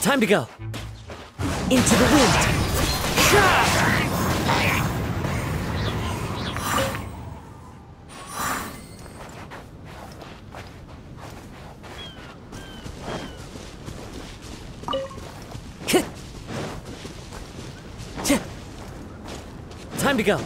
Time to go. Into the wind. Time to go.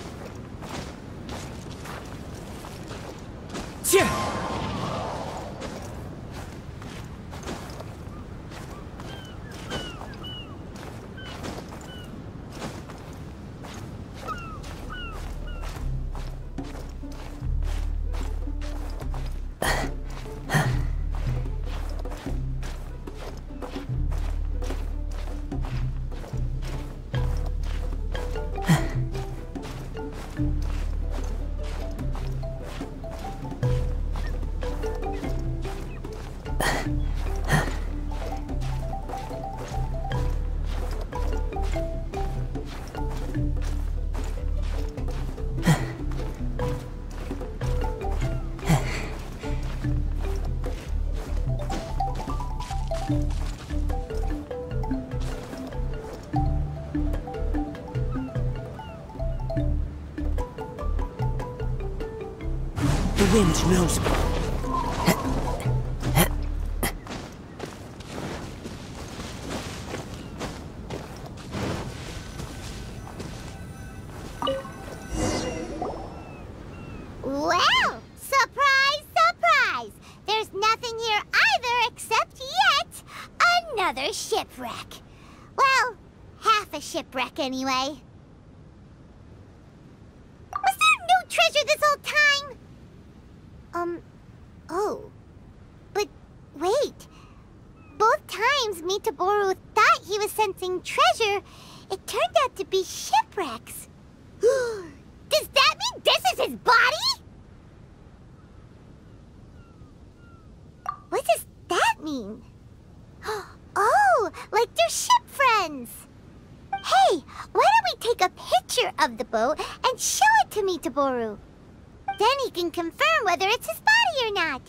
The wind knows me. Well, surprise, surprise! There's nothing here either except yet another shipwreck. Well, half a shipwreck anyway. Was there no treasure this whole time? Oh. But wait. Both times Miitoboru thought he was sensing treasure, it turned out to be shipwrecks. Does that mean this is his body? What does that mean? Oh, like they're ship friends. Hey, why don't we take a picture of the boat and show it to Miitoboru? Then he can confirm whether it's his body or not.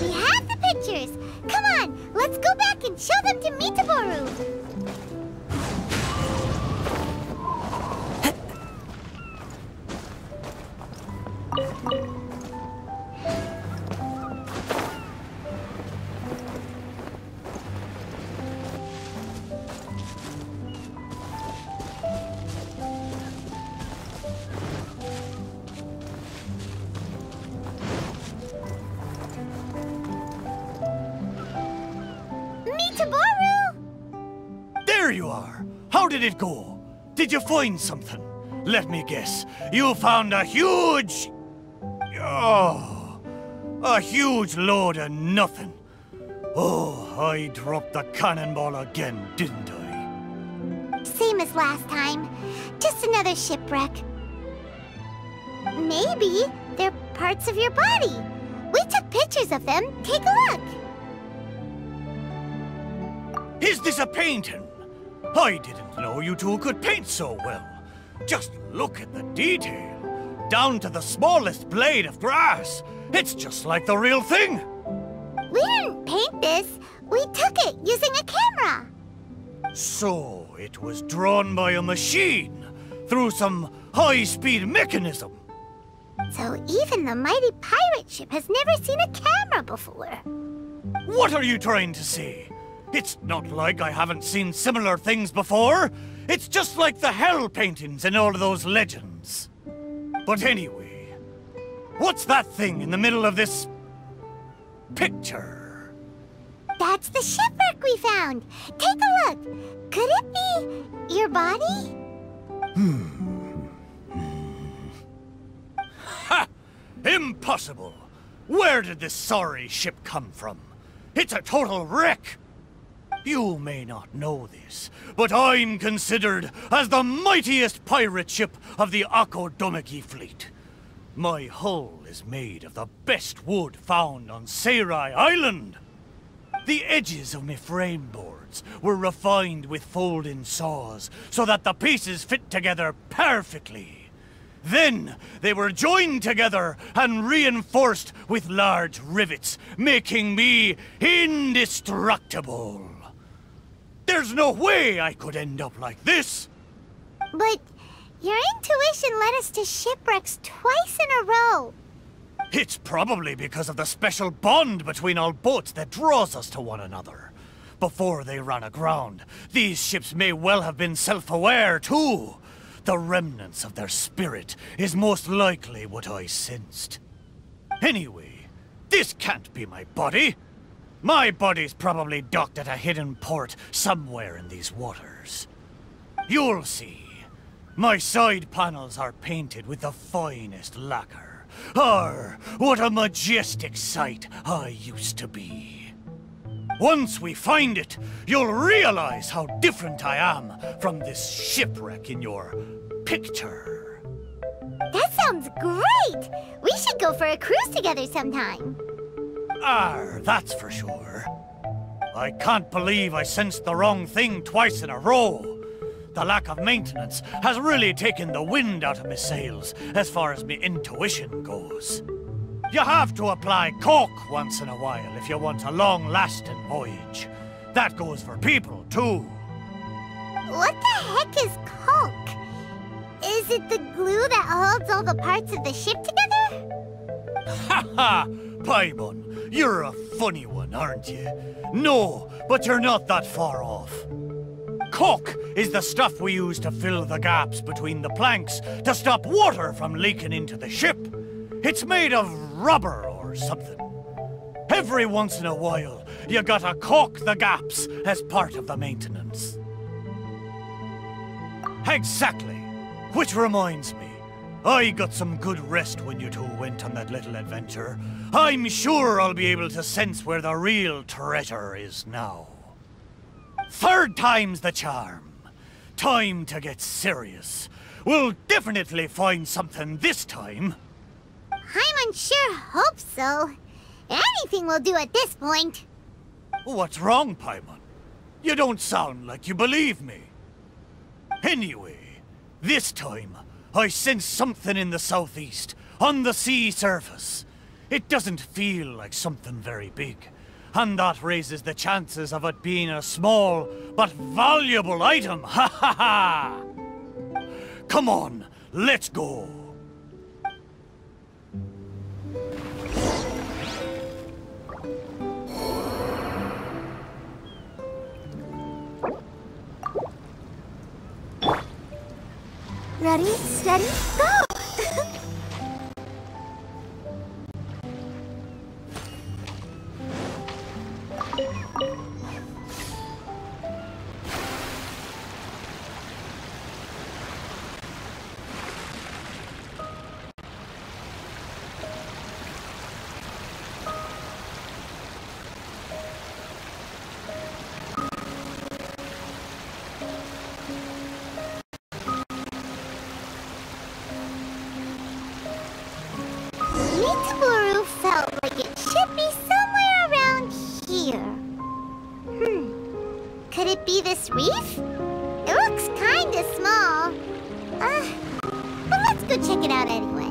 We have the pictures! Come on, let's go back and show them to Miitoboru! Miitoboru! There you are! How did it go? Did you find something? Let me guess. You found a huge... Oh, a huge load of nothing. Oh, I dropped the cannonball again, didn't I? Same as last time. Just another shipwreck. Maybe they're parts of your body. We took pictures of them. Take a look. Is this a painting? I didn't know you two could paint so well. Just look at the detail. Down to the smallest blade of grass. It's just like the real thing. We didn't paint this. We took it using a camera. So it was drawn by a machine through some high-speed mechanism. So even the mighty pirate ship has never seen a camera before. What are you trying to say? It's not like I haven't seen similar things before. It's just like the hell paintings in all of those legends. But anyway, what's that thing in the middle of this picture? That's the shipwreck we found. Take a look. Could it be your body? Ha! Impossible! Where did this sorry ship come from? It's a total wreck! You may not know this, but I'm considered as the mightiest pirate ship of the Akodomeki fleet. My hull is made of the best wood found on Seirai Island. The edges of my frame boards were refined with folding saws so that the pieces fit together perfectly. Then they were joined together and reinforced with large rivets, making me indestructible. There's no way I could end up like this. But your intuition led us to shipwrecks twice in a row. It's probably because of the special bond between our boats that draws us to one another. Before they ran aground, these ships may well have been self-aware too. The remnants of their spirit is most likely what I sensed. Anyway, this can't be my body. My body's probably docked at a hidden port somewhere in these waters. You'll see. My side panels are painted with the finest lacquer. What a majestic sight I used to be. Once we find it, you'll realize how different I am from this shipwreck in your picture. That sounds great! We should go for a cruise together sometime. That's for sure. I can't believe I sensed the wrong thing twice in a row. The lack of maintenance has really taken the wind out of my sails as far as my intuition goes. You have to apply cork once in a while if you want a long-lasting voyage. That goes for people, too. What the heck is caulk? Is it the glue that holds all the parts of the ship together? Ha ha! Paimon, you're a funny one, aren't you? No, but you're not that far off. Caulk is the stuff we use to fill the gaps between the planks to stop water from leaking into the ship. It's made of rubber or something. Every once in a while, you gotta caulk the gaps as part of the maintenance. Exactly. Which reminds me, I got some good rest when you two went on that little adventure. I'm sure I'll be able to sense where the real treasure is now. Third time's the charm. Time to get serious. We'll definitely find something this time. Paimon sure hopes so. Anything will do at this point. What's wrong, Paimon? You don't sound like you believe me. Anyway, this time, I sense something in the southeast, on the sea surface. It doesn't feel like something very big, and that raises the chances of it being a small but valuable item. Ha ha ha! Come on, let's go. Ready, steady, go! Miitoboru felt like it should be somewhere around here. Could it be this reef? It looks kinda small. But let's go check it out anyway.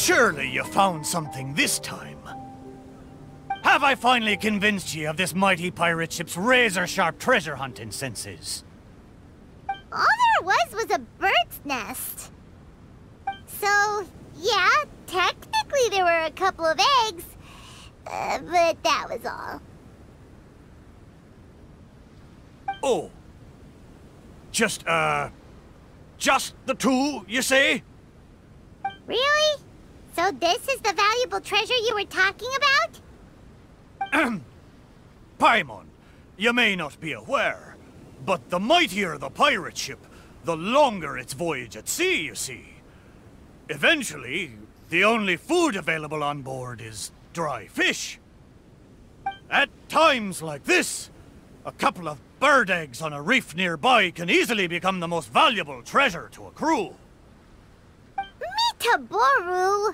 Surely you found something this time. Have I finally convinced you of this mighty pirate ship's razor-sharp treasure hunting senses? All there was a bird's nest. So, yeah, technically there were a couple of eggs, but that was all. Oh. Just the two, you say? Really? So this is the valuable treasure you were talking about? Paimon, you may not be aware, but the mightier the pirate ship, the longer its voyage at sea, you see. Eventually, the only food available on board is dry fish. At times like this, a couple of bird eggs on a reef nearby can easily become the most valuable treasure to a crew. Miitoboru!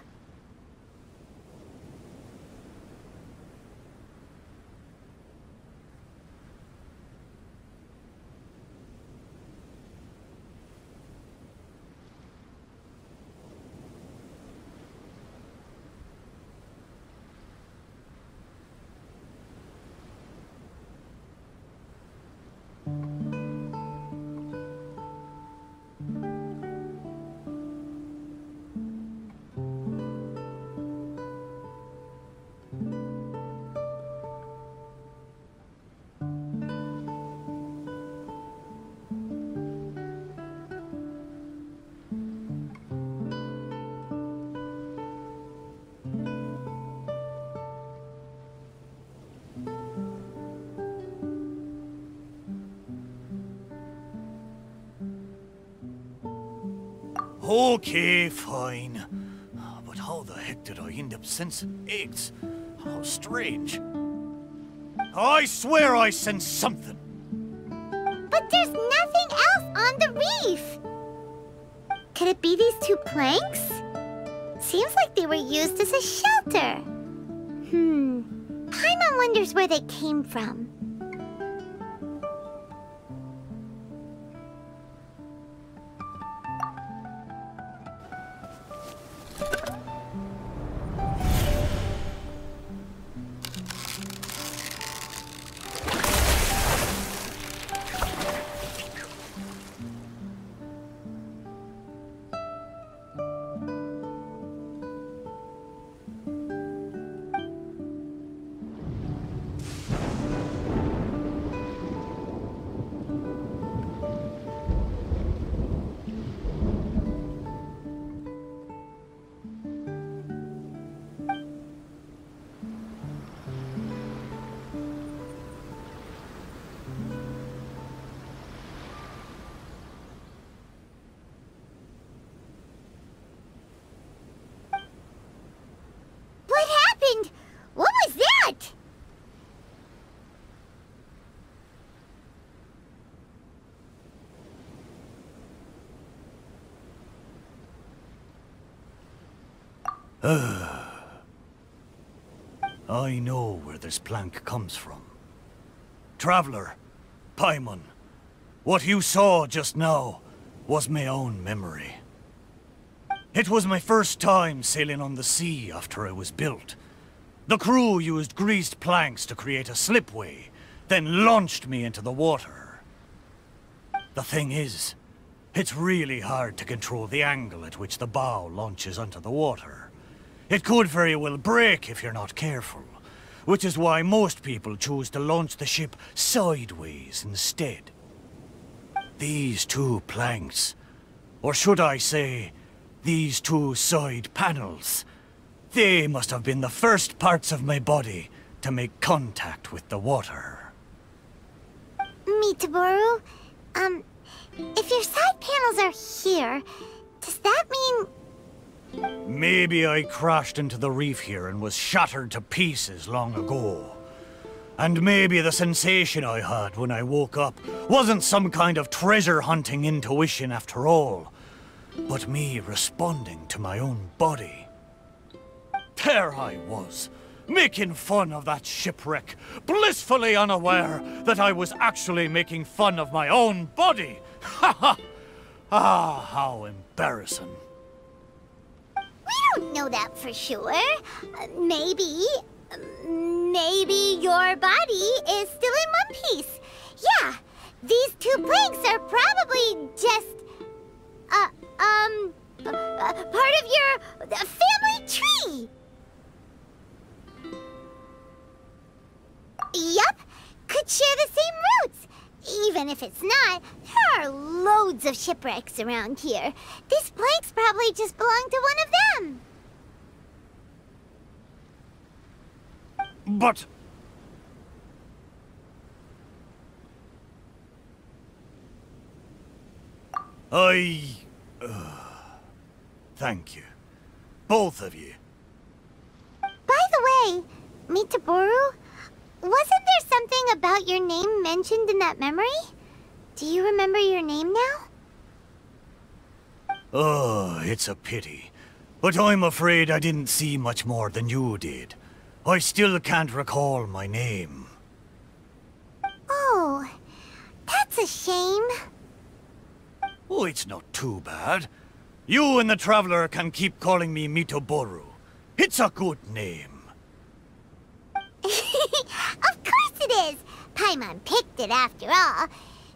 Okay, fine. But how the heck did I end up sensing eggs? How strange. I swear I sensed something. But there's nothing else on the reef! Could it be these two planks? Seems like they were used as a shelter. Paimon wonders where they came from. What happened? What was that? I know where this plank comes from. Traveler, Paimon, what you saw just now was my own memory. It was my first time sailing on the sea after I was built. The crew used greased planks to create a slipway, then launched me into the water. The thing is, it's really hard to control the angle at which the bow launches onto the water. It could very well break if you're not careful, which is why most people choose to launch the ship sideways instead. These two planks, or should I say, these two side panels, they must have been the first parts of my body to make contact with the water. Miitoboru, if your side panels are here, does that mean... Maybe I crashed into the reef here and was shattered to pieces long ago. And maybe the sensation I had when I woke up wasn't some kind of treasure-hunting intuition after all, but me responding to my own body. There I was, making fun of that shipwreck, blissfully unaware that I was actually making fun of my own body. Ha ha! Ah, how embarrassing. We don't know that for sure. Maybe your body is still in one piece. Yeah, these two planks are probably just, part of your family tree. Yup, could share the same roots. Even if it's not, there are loads of shipwrecks around here. These planks probably just belong to one of them. But... Thank you. Both of you. By the way, Miitoboru, wasn't there something about your name mentioned in that memory? Do you remember your name now? Oh, it's a pity. But I'm afraid I didn't see much more than you did. I still can't recall my name. Oh, that's a shame. Oh, it's not too bad. You and the Traveler can keep calling me Miitoboru. It's a good name. Of course it is! Paimon picked it after all.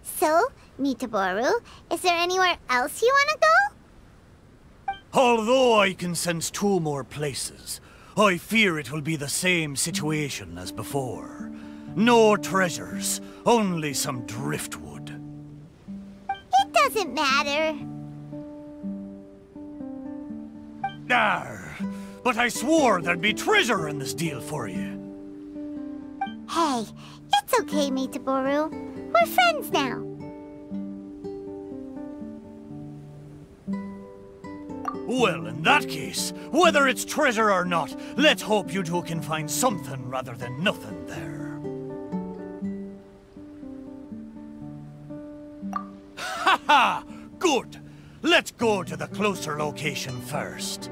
So, Miitoboru, is there anywhere else you want to go? Although I can sense two more places, I fear it will be the same situation as before. No treasures, only some driftwood. It doesn't matter. But I swore there'd be treasure in this deal for you. Hey, it's okay, Miitoboru. We're friends now. Well, in that case, whether it's treasure or not, let's hope you two can find something rather than nothing there. Ha ha! Good! Let's go to the closer location first.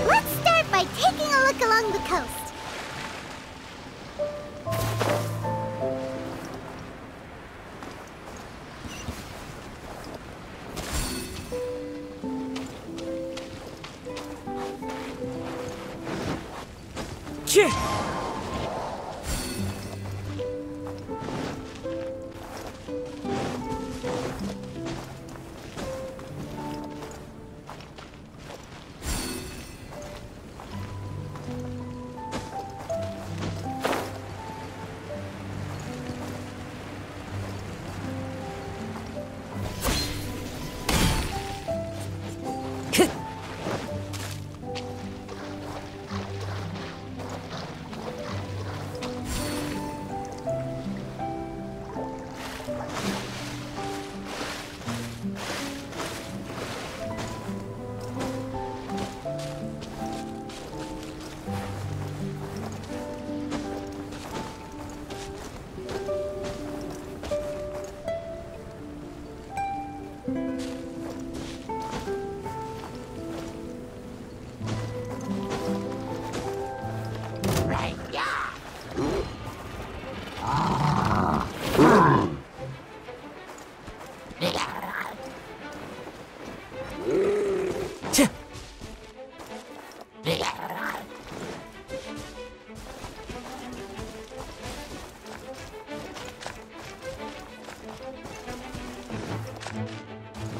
Let's start by taking a look along the coast. Chih!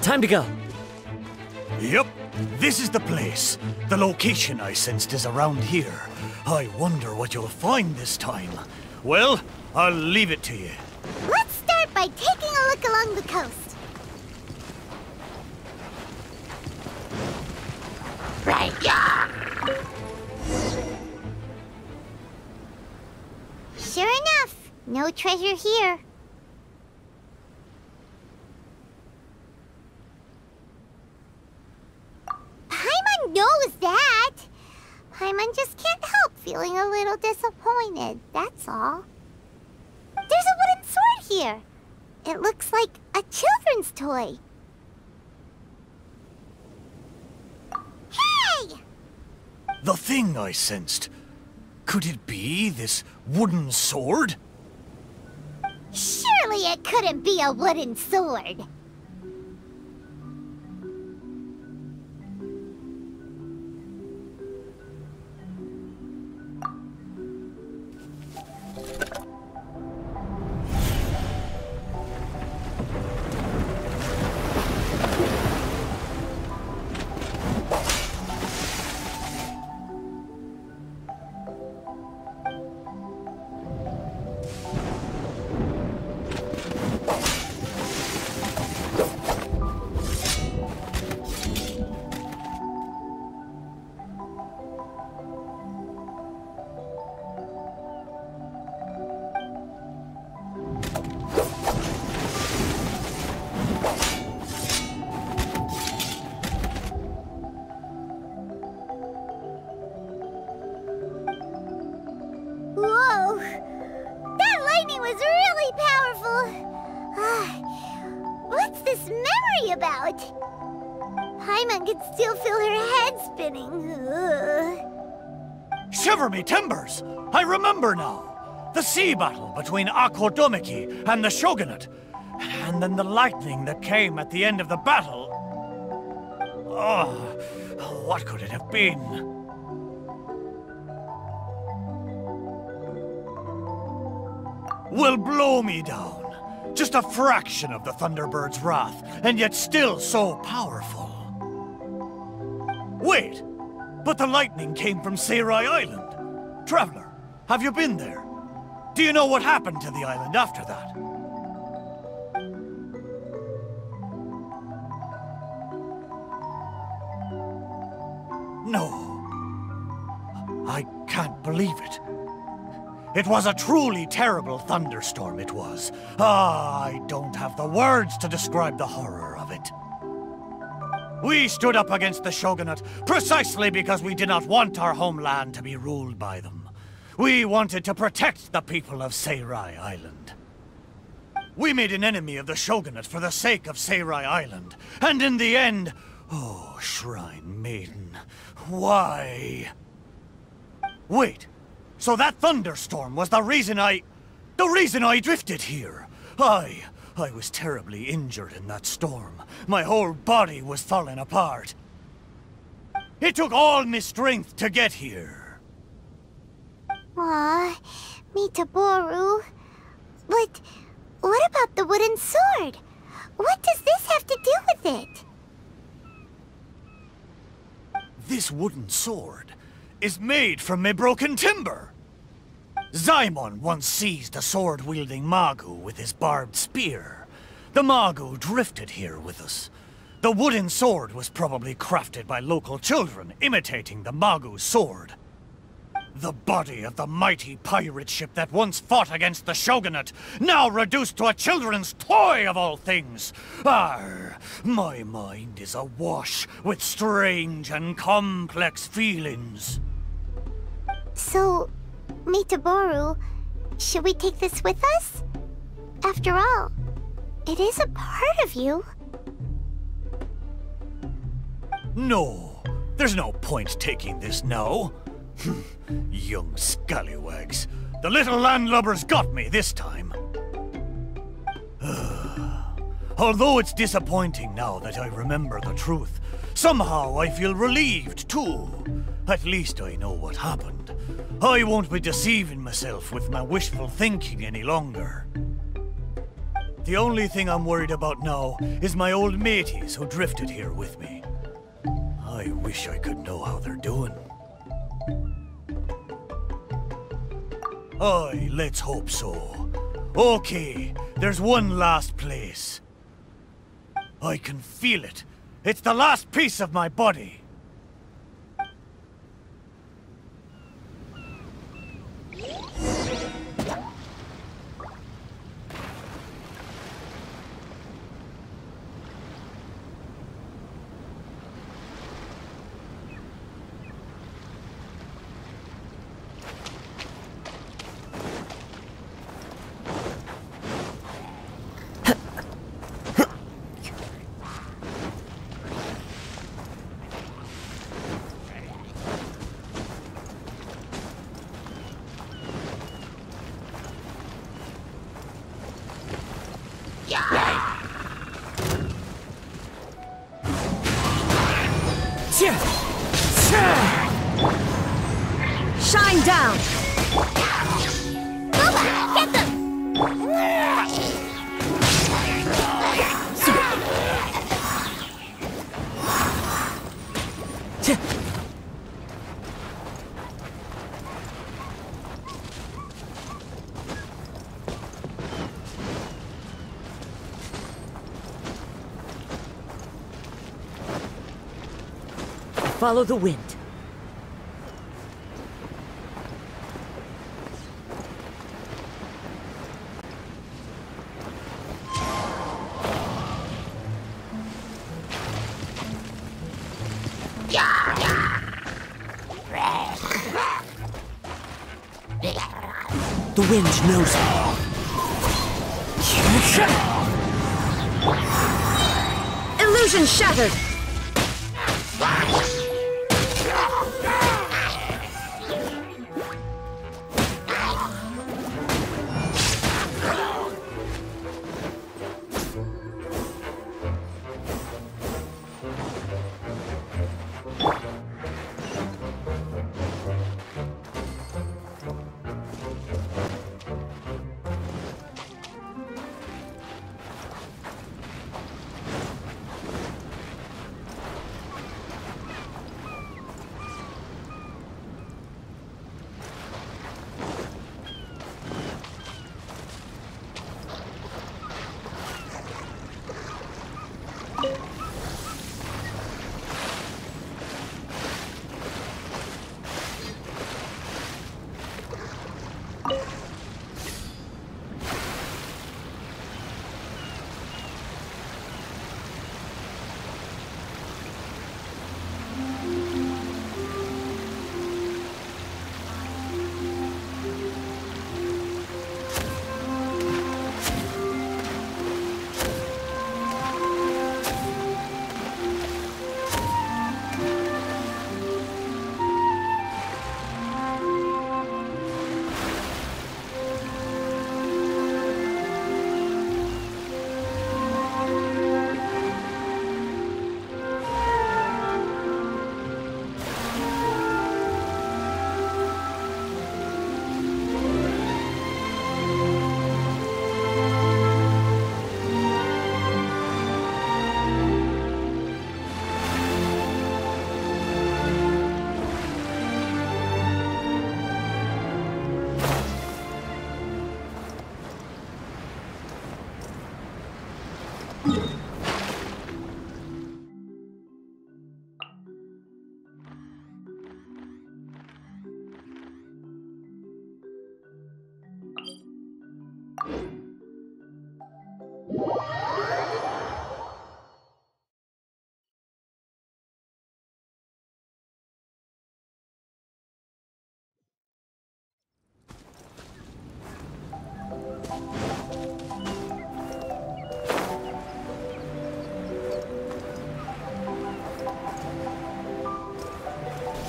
Time to go. Yep, this is the place. The location I sensed is around here. I wonder what you'll find this time. Well, I'll leave it to you. Let's start by taking a look along the coast. Right, yeah. Sure enough, no treasure here. Paimon just can't help feeling a little disappointed, that's all. There's a wooden sword here. It looks like a children's toy. Hey! The thing I sensed. Could it be this wooden sword? Surely it couldn't be a wooden sword. Whoa! That lightning was really powerful! What's this memory about? Paimon could still feel her head spinning. Shiver me timbers! I remember now! The sea battle between Akodomiki and the Shogunate. And then the lightning that came at the end of the battle. Oh, what could it have been? Will blow me down. Just a fraction of the Thunderbird's wrath, and yet still so powerful. Wait! But the lightning came from Seirai Island. Traveler, have you been there? Do you know what happened to the island after that? No. I can't believe it. It was a truly terrible thunderstorm, it was. I don't have the words to describe the horror of it. We stood up against the Shogunate precisely because we did not want our homeland to be ruled by them. We wanted to protect the people of Seirai Island. We made an enemy of the Shogunate for the sake of Seirai Island, and in the end... Oh, Shrine Maiden, why? Wait. So that thunderstorm was the reason I drifted here. I was terribly injured in that storm. My whole body was falling apart. It took all my strength to get here. Aw, Miitoboru. But what about the wooden sword? What does this have to do with it? This wooden sword is made from my broken timber. Zaimon once seized a sword-wielding Magu with his barbed spear. The Magu drifted here with us. The wooden sword was probably crafted by local children, imitating the Magu's sword. The body of the mighty pirate ship that once fought against the Shogunate, now reduced to a children's toy of all things. Arr, my mind is awash with strange and complex feelings. So, Miitoboru, should we take this with us? After all, it is a part of you. No, there's no point taking this now. Young scallywags. The little landlubbers got me this time. Although it's disappointing now that I remember the truth, somehow I feel relieved too. At least I know what happened. I won't be deceiving myself with my wishful thinking any longer. The only thing I'm worried about now is my old mateys who drifted here with me. I wish I could know how they're doing. Aye, let's hope so. Okay, there's one last place. I can feel it. It's the last piece of my body. Chia! Chia! Shine down! Boba, get them! Chia! Follow the wind. The wind knows me. Illusion shattered!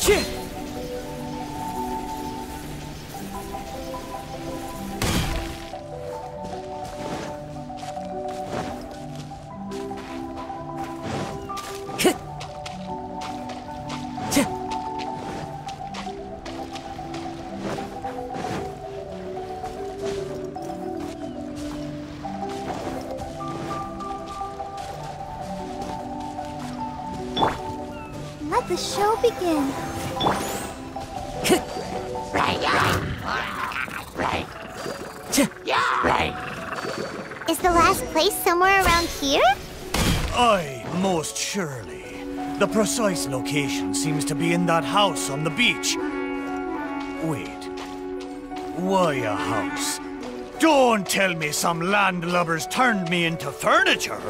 Chia! Let the show begin. Is the last place somewhere around here? Aye, most surely. The precise location seems to be in that house on the beach. Wait. Why a house? Don't tell me some landlubbers turned me into furniture.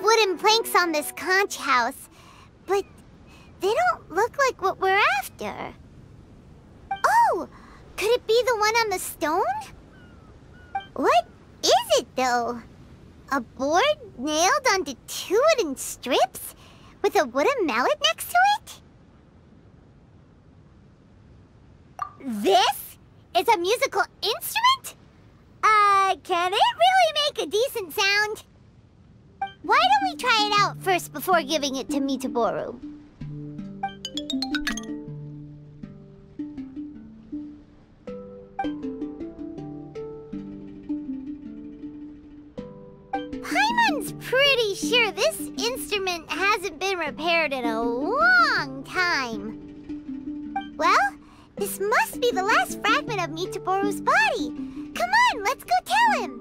Wooden planks on this conch house, but they don't look like what we're after. Oh, could it be the one on the stone? What is it, though? A board nailed onto two wooden strips with a wooden mallet next to it? This is a musical instrument? a decent sound. Why don't we try it out first before giving it to Miitoboru? Paimon's pretty sure this instrument hasn't been repaired in a long time. Well, this must be the last fragment of Miitoboru's body. Come on, let's go tell him.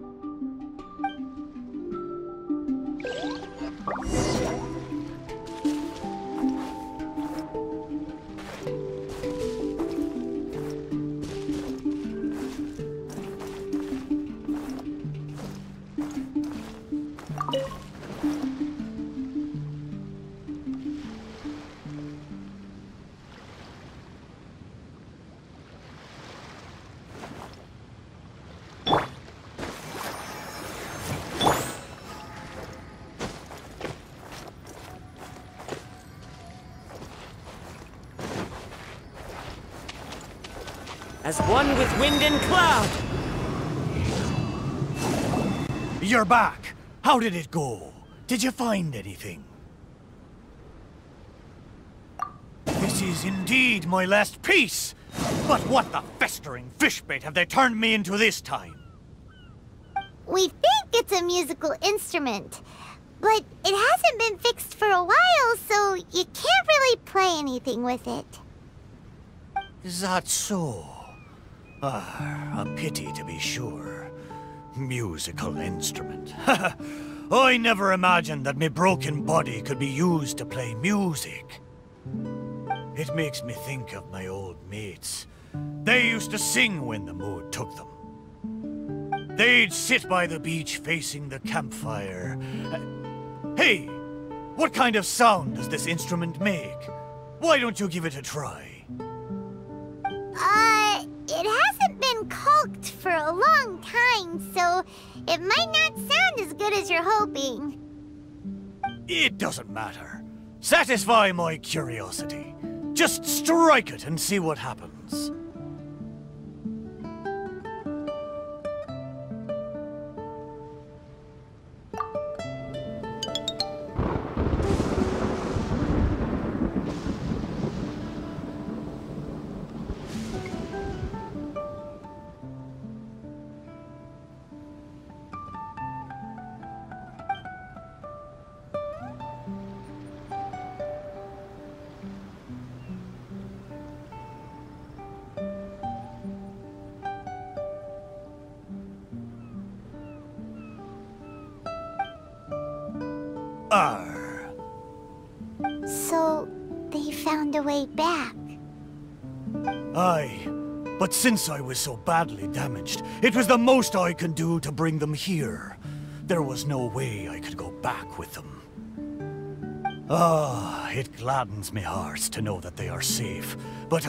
As one with wind and cloud! You're back! How did it go? Did you find anything? This is indeed my last piece! But what the festering fishbait have they turned me into this time? We think it's a musical instrument, but it hasn't been fixed for a while, so you can't really play anything with it. Is that so? Ah, a pity to be sure. Musical instrument. I never imagined that my broken body could be used to play music. It makes me think of my old mates. They used to sing when the mood took them. They'd sit by the beach facing the campfire. Hey, what kind of sound does this instrument make? Why don't you give it a try? It hasn't been caulked for a long time, so it might not sound as good as you're hoping. It doesn't matter. Satisfy my curiosity. Just strike it and see what happens. So, they found a way back. Aye, but since I was so badly damaged, it was the most I could do to bring them here. There was no way I could go back with them. Ah, it gladdens me heart to know that they are safe, but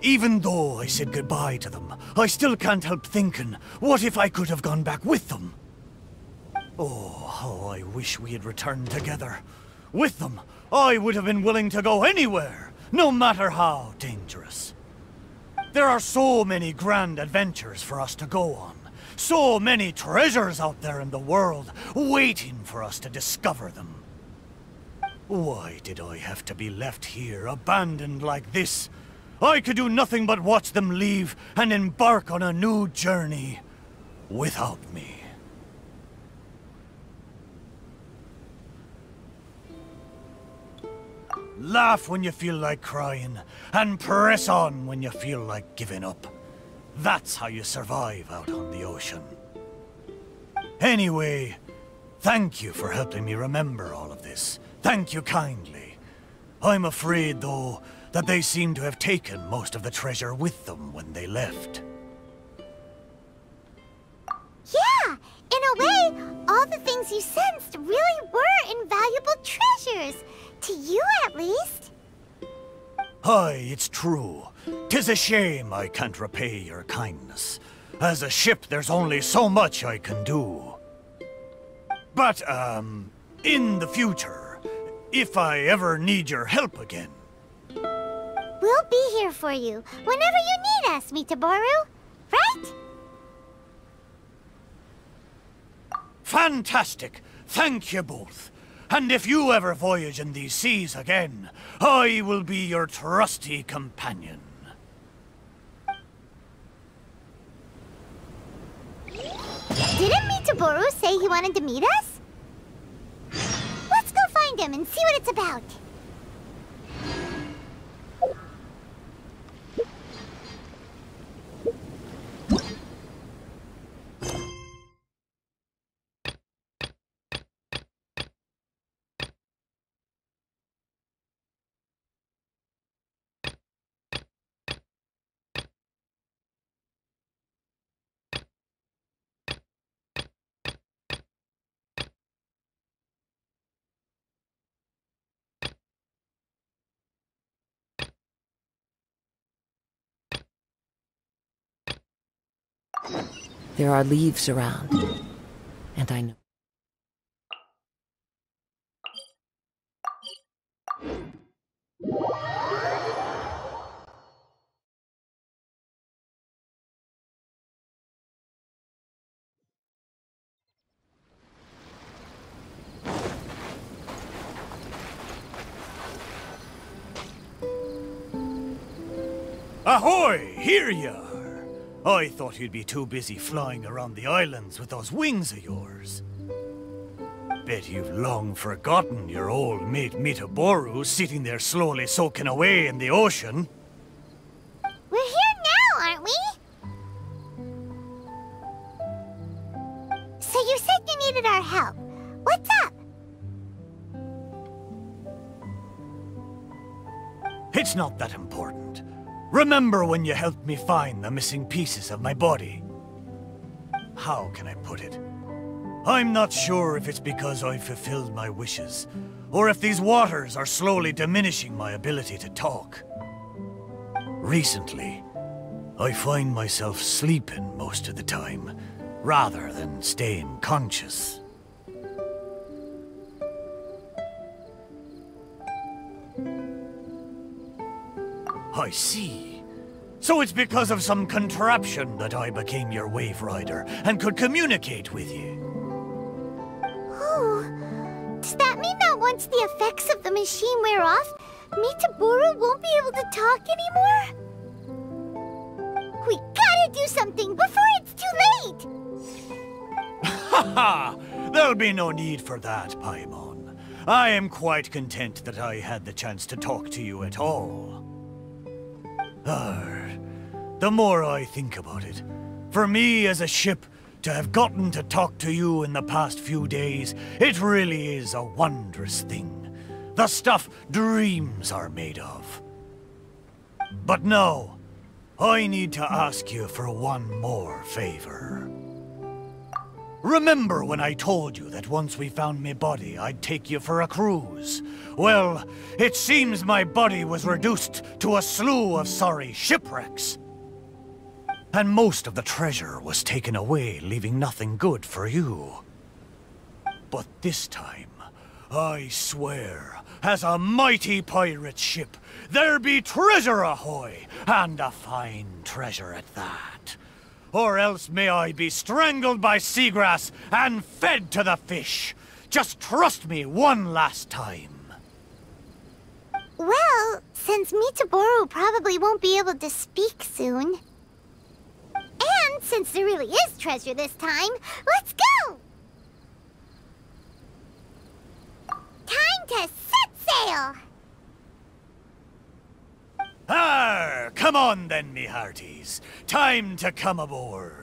even though I said goodbye to them, I still can't help thinking, what if I could have gone back with them? Oh, how I wish we had returned together. With them, I would have been willing to go anywhere, no matter how dangerous. There are so many grand adventures for us to go on. So many treasures out there in the world, waiting for us to discover them. Why did I have to be left here, abandoned like this? I could do nothing but watch them leave and embark on a new journey without me. Laugh when you feel like crying, and press on when you feel like giving up. That's how you survive out on the ocean. Anyway, thank you for helping me remember all of this. Thank you kindly. I'm afraid, though, that they seem to have taken most of the treasure with them when they left. Yeah! In a way, all the things you sensed really were invaluable treasures. To you, at least. Aye, it's true. 'Tis a shame I can't repay your kindness. As a ship, there's only so much I can do. But, in the future, if I ever need your help again... We'll be here for you, whenever you need us, Miitoboru. Right? Fantastic! Thank you both. And if you ever voyage in these seas again, I will be your trusty companion. Didn't Miitoboru say he wanted to meet us? Let's go find him and see what it's about. There are leaves around, and I know. Ahoy! Here you are! I thought you'd be too busy flying around the islands with those wings of yours. Bet you've long forgotten your old mate Miitoboru sitting there slowly soaking away in the ocean. We're here now, aren't we? So you said you needed our help. What's up? It's not that important. Remember when you helped me find the missing pieces of my body? How can I put it? I'm not sure if it's because I fulfilled my wishes, or if these waters are slowly diminishing my ability to talk. Recently, I find myself sleeping most of the time, rather than staying conscious. I see. So it's because of some contraption that I became your wave rider and could communicate with you. Oh, does that mean that once the effects of the machine wear off, Miitoboru won't be able to talk anymore? We gotta do something before it's too late! Haha! There'll be no need for that, Paimon. I am quite content that I had the chance to talk to you at all. The more I think about it, for me as a ship to have gotten to talk to you in the past few days, it really is a wondrous thing. The stuff dreams are made of. But now, I need to ask you for one more favor. Remember when I told you that once we found my body, I'd take you for a cruise? Well, it seems my body was reduced to a slew of sorry shipwrecks. And most of the treasure was taken away, leaving nothing good for you. But this time, I swear, as a mighty pirate ship, there be treasure ahoy, and a fine treasure at that. Or else may I be strangled by seagrass and fed to the fish. Just trust me one last time. Well, since Miitoboru probably won't be able to speak soon, and since there really is treasure this time, let's go! Time to set sail! Arr! Come on then, me hearties. Time to come aboard.